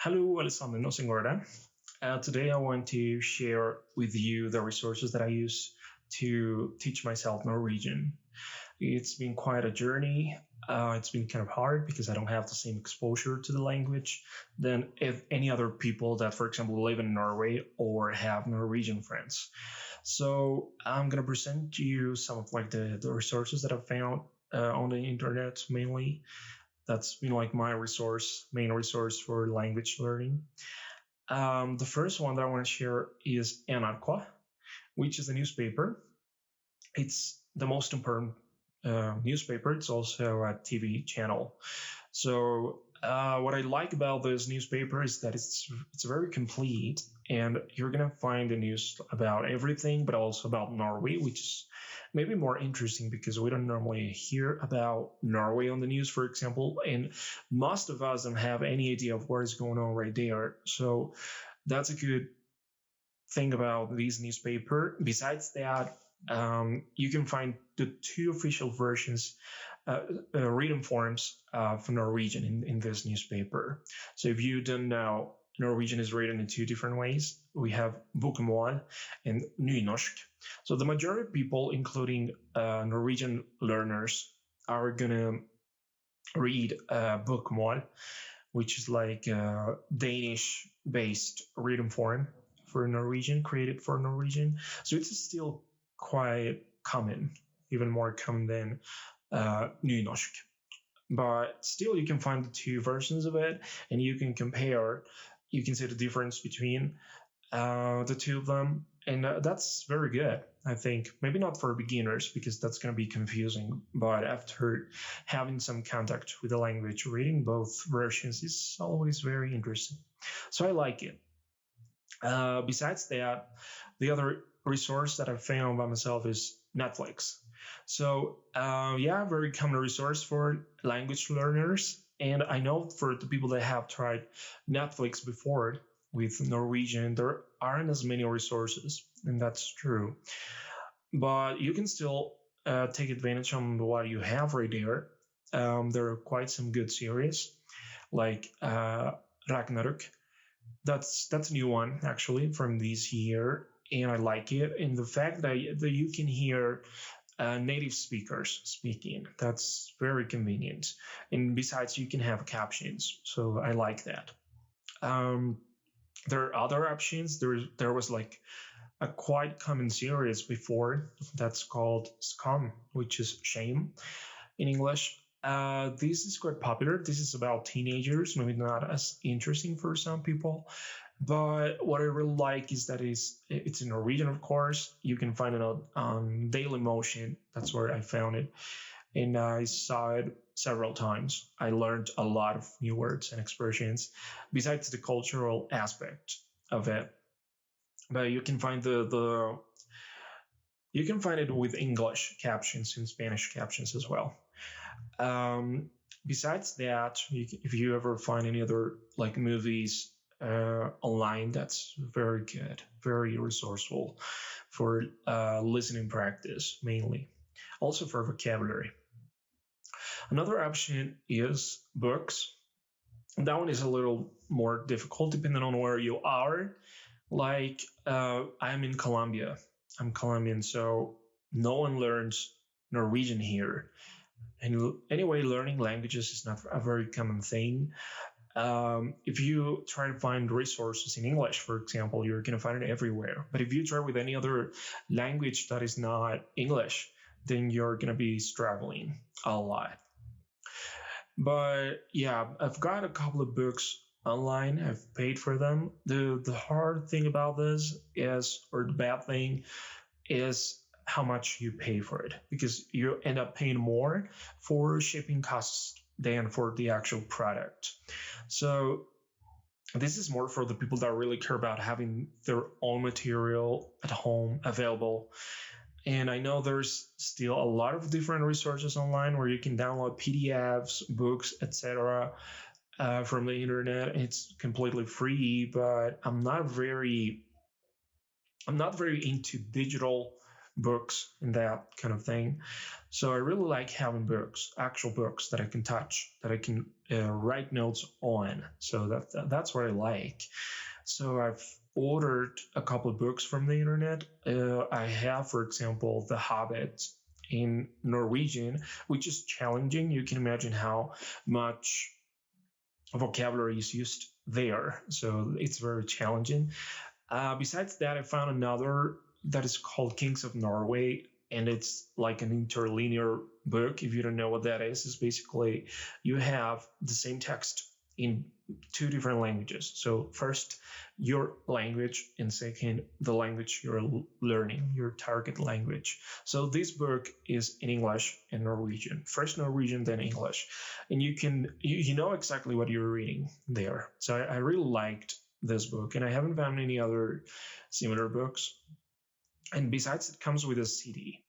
Hello, Alessandro Singorda. Today, I want to share with you the resources that I use to teach myself Norwegian. It's been quite a journey. It's been kind of hard because I don't have the same exposure to the language than if any other people that, for example, live in Norway or have Norwegian friends. So I'm gonna present to you some of like the resources that I've found on the internet mainly. That's been like my main resource for language learning. The first one that I want to share is NRK, which is a newspaper. It's the most important newspaper. It's also a TV channel. So what I like about this newspaper is that it's very complete, and you're gonna find the news about everything, but also about Norway, which is maybe more interesting because we don't normally hear about Norway on the news, for example, and most of us don't have any idea of what is going on right there. So that's a good thing about this newspaper. Besides that, you can find the two official versions, written forms for Norwegian in this newspaper. So if you don't know, Norwegian is written in two different ways. We have bokmål and nynorsk. So the majority of people, including Norwegian learners, are gonna read bokmål, which is like a Danish-based written form for Norwegian, created for Norwegian. So it's still quite common, even more common than nynorsk. But still, you can find the two versions of it, and you can compare. You can see the difference between the two of them, and that's very good. I think maybe not for beginners because that's going to be confusing, but after having some contact with the language, reading both versions is always very interesting. So I like it. Besides that, the other resource that I found by myself is Netflix. So yeah, very common resource for language learners. And I know for the people that have tried Netflix before with Norwegian, there aren't as many resources, and that's true. But you can still take advantage of what you have right there. There are quite some good series like Ragnarok. That's a new one actually from this year, and I like it. And the fact that you can hear native speakers speaking, that's very convenient. And besides, you can have captions, so I like that. Um, there are other options. There was like a quite common series before that's called Scum, which is shame in English. This is quite popular. This is about teenagers, maybe not as interesting for some people. But what I really like is that it's in Norwegian, of course. You can find it on Daily Motion. That's where I found it. And I saw it several times. I learned a lot of new words and expressions besides the cultural aspect of it. But you can find the you can find it with English captions and Spanish captions as well. Um, Besides that, if you ever find any other like movies online, that's very good, very resourceful for listening practice mainly, also for vocabulary. Another option is books. That one is a little more difficult depending on where you are. Like I'm in Colombia. I'm Colombian, so no one learns Norwegian here. And anyway, learning languages is not a very common thing. If you try to find resources in English, for example, you're going to find it everywhere. But if you try with any other language that is not English, then you're going to be struggling a lot. But yeah, I've got a couple of books online. I've paid for them. The hard thing about this is, or the bad thing is how much you pay for it because you end up paying more for shipping costs than for the actual product. So this is more for the people that really care about having their own material at home available. And I know there's still a lot of different resources online where you can download PDFs, books, etc. From the internet. It's completely free, but I'm not very into digital books and that kind of thing. So I really like having books, actual books that I can touch, that I can write notes on. So that's what I like. So I've ordered a couple of books from the internet. I have, for example, The Hobbit in Norwegian, which is challenging. You can imagine how much vocabulary is used there. So it's very challenging. Besides that, I found another that is called Kings of Norway, and it's like an interlinear book. If you don't know what that is, it's basically you have the same text in two different languages. So first, your language, and second, the language you're learning, your target language. So this book is in English and Norwegian. First Norwegian, then English, and you know exactly what you're reading there. So I really liked this book, and I haven't found any other similar books. And besides, it comes with a CD.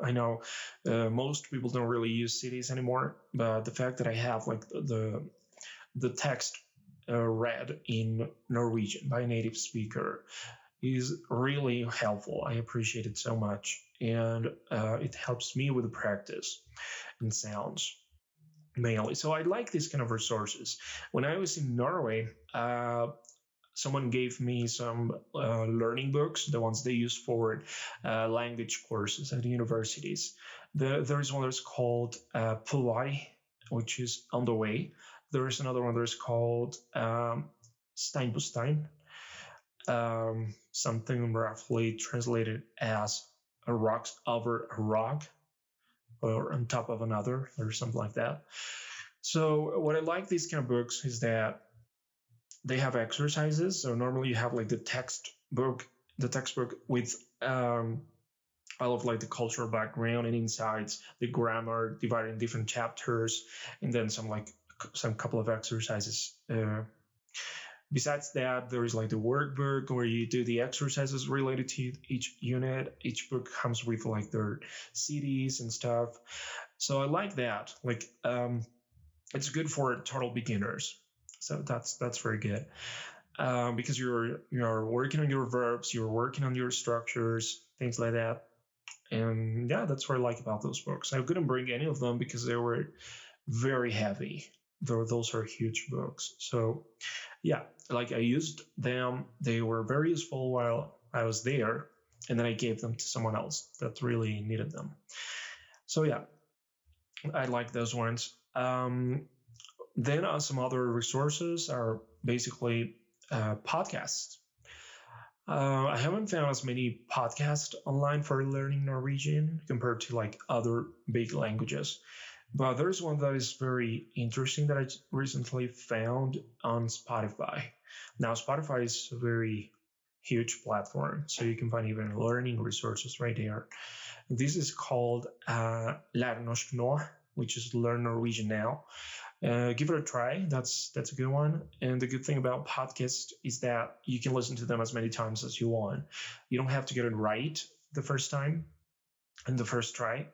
I know most people don't really use CDs anymore, but the fact that I have like the text read in Norwegian by a native speaker is really helpful. I appreciate it so much, and it helps me with the practice and sounds mainly. So I like these kind of resources. When I was in Norway, someone gave me some learning books, the ones they use for language courses at the universities. There is one that's called Pulai, which is on the way. There is another one that is called Stein på Stein, something roughly translated as a rock over a rock, or on top of another, or something like that. So what I like these kind of books is that they have exercises. So normally you have like the textbook with all of like the cultural background and insights, the grammar divided in different chapters, and then some couple of exercises. Besides that, there is like the workbook where you do the exercises related to each unit. Each book comes with like their CDs and stuff. So I like that. Like it's good for total beginners. So that's very good. Because you're working on your verbs, you're working on your structures, things like that. And yeah, that's what I like about those books. I couldn't bring any of them because they were very heavy. Those are huge books. So yeah, like I used them. They were very useful while I was there, and then I gave them to someone else that really needed them. So yeah, I like those ones. Then some other resources are basically podcasts. I haven't found as many podcasts online for learning Norwegian compared to like other big languages. But there's one that is very interesting that I recently found on Spotify. Now, Spotify is a very huge platform, so you can find even learning resources right there. This is called Lær Norsk Nå, which is Learn Norwegian Now. Give it a try. That's a good one. And the good thing about podcasts is that you can listen to them as many times as you want. You don't have to get it right the first time and the first try.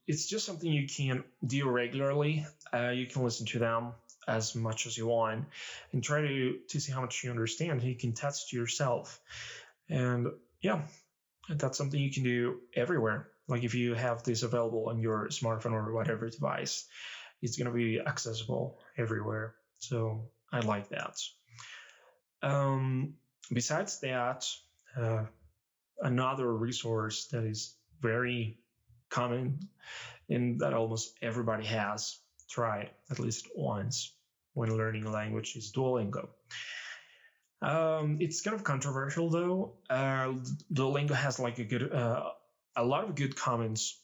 It's just something you can do regularly. You can listen to them as much as you want and try to see how much you understand. You can test yourself. And yeah, that's something you can do everywhere. Like if you have this available on your smartphone or whatever device, it's going to be accessible everywhere. So I like that. Besides that, another resource that is very common and that almost everybody has tried at least once when learning a language is Duolingo. It's kind of controversial though. Duolingo has like a lot of good comments,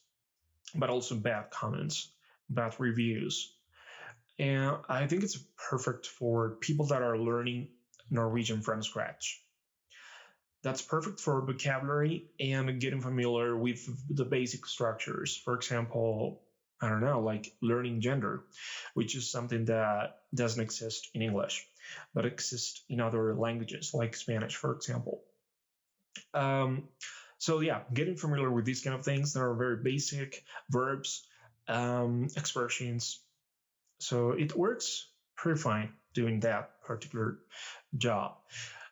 but also bad comments, bad reviews. And I think it's perfect for people that are learning Norwegian from scratch. That's perfect for vocabulary and getting familiar with the basic structures. For example, I don't know, like learning gender, which is something that doesn't exist in English, but exists in other languages, like Spanish, for example. So yeah, getting familiar with these kind of things that are very basic, verbs, expressions. So it works pretty fine doing that particular job.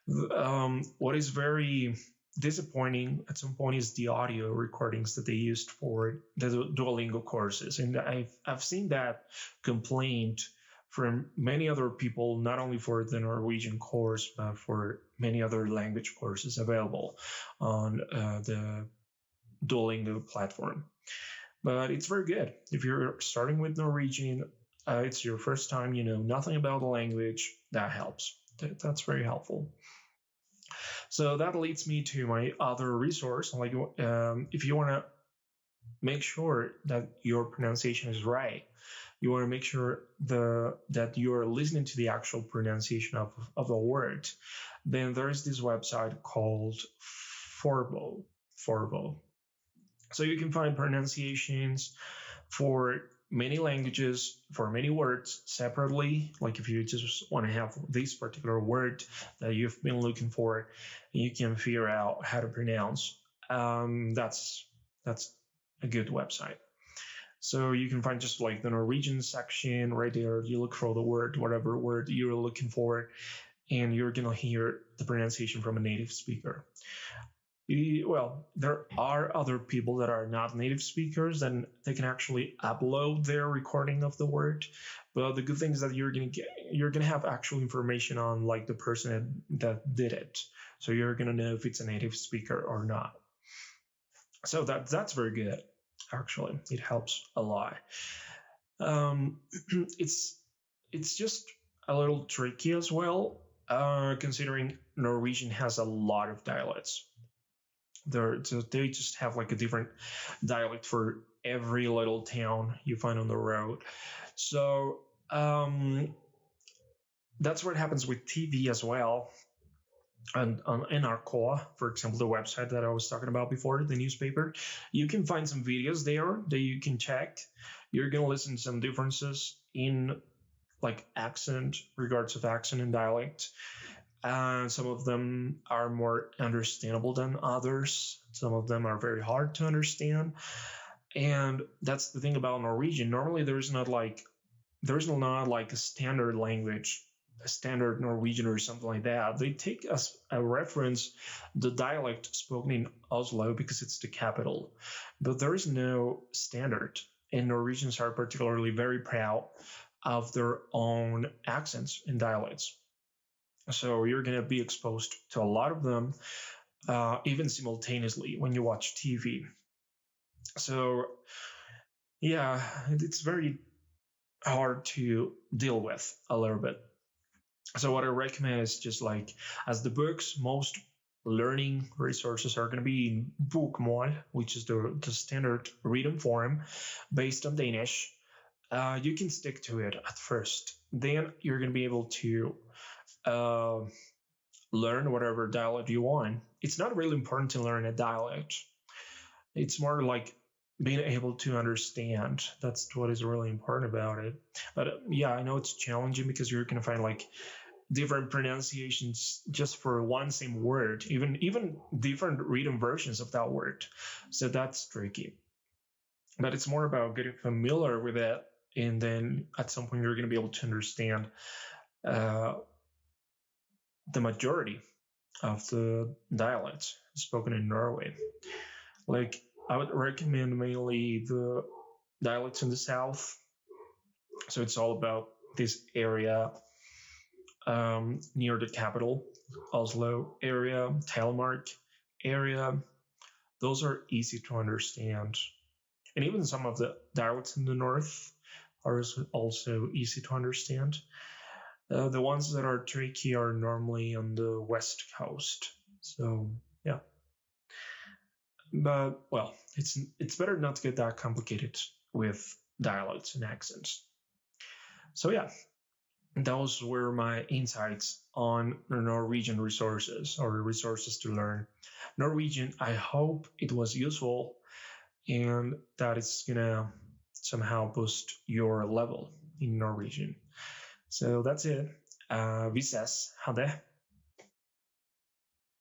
What is very disappointing at some point is the audio recordings that they used for the Duolingo courses, and I've seen that complaint from many other people, not only for the Norwegian course, but for many other language courses available on the Duolingo platform. But it's very good. If you're starting with Norwegian, it's your first time, you know nothing about the language, that helps. That's very helpful. So that leads me to my other resource. Like, if you want to make sure that your pronunciation is right, you want to make sure that you're listening to the actual pronunciation of a word, then there's this website called Forvo. Forvo. So you can find pronunciations for many languages, for many words separately. Like if you just want to have this particular word that you've been looking for, you can figure out how to pronounce. That's a good website. So you can find just like the Norwegian section right there. You look for the word, whatever word you're looking for, and you're gonna hear the pronunciation from a native speaker. Well, there are other people that are not native speakers, and they can actually upload their recording of the word. But the good thing is that you're gonna have actual information on like the person that did it, so you're gonna know if it's a native speaker or not. So that's very good. Actually, it helps a lot. Um, it's just a little tricky as well, considering Norwegian has a lot of dialects. They just have like a different dialect for every little town you find on the road. So that's what happens with TV as well. And on NRK, for example, the website that I was talking about before, the newspaper, you can find some videos there that you can check. You're gonna listen to some differences in like accent, regards of accent and dialect. Some of them are more understandable than others. Some of them are very hard to understand. And that's the thing about Norwegian. Normally, there's not like a standard language, a standard Norwegian or something like that. They take as a reference the dialect spoken in Oslo because it's the capital, but there is no standard. And Norwegians are particularly very proud of their own accents and dialects. So you're going to be exposed to a lot of them, even simultaneously when you watch TV. So, yeah, it's very hard to deal with a little bit. So, what I recommend is just like, as the books, most learning resources are going to be in Bokmål, which is the standard reading form based on Danish. You can stick to it at first. Then you're going to be able to learn whatever dialect you want. It's not really important to learn a dialect. It's more like being able to understand. That's what is really important about it. But yeah, I know it's challenging because you're going to find like different pronunciations just for one same word, even different written versions of that word. So that's tricky. But it's more about getting familiar with it, and then at some point you're going to be able to understand the majority of the dialects spoken in Norway. Like, I would recommend mainly the dialects in the south. So it's all about this area near the capital, Oslo area, Telemark area. Those are easy to understand. And even some of the dialects in the north are also easy to understand. The ones that are tricky are normally on the west coast. So yeah, but well, it's better not to get that complicated with dialects and accents. So yeah, those were my insights on Norwegian resources or resources to learn Norwegian. I hope it was useful and that it's gonna somehow boost your level in Norwegian. So that's it. Vi ses. Ha det.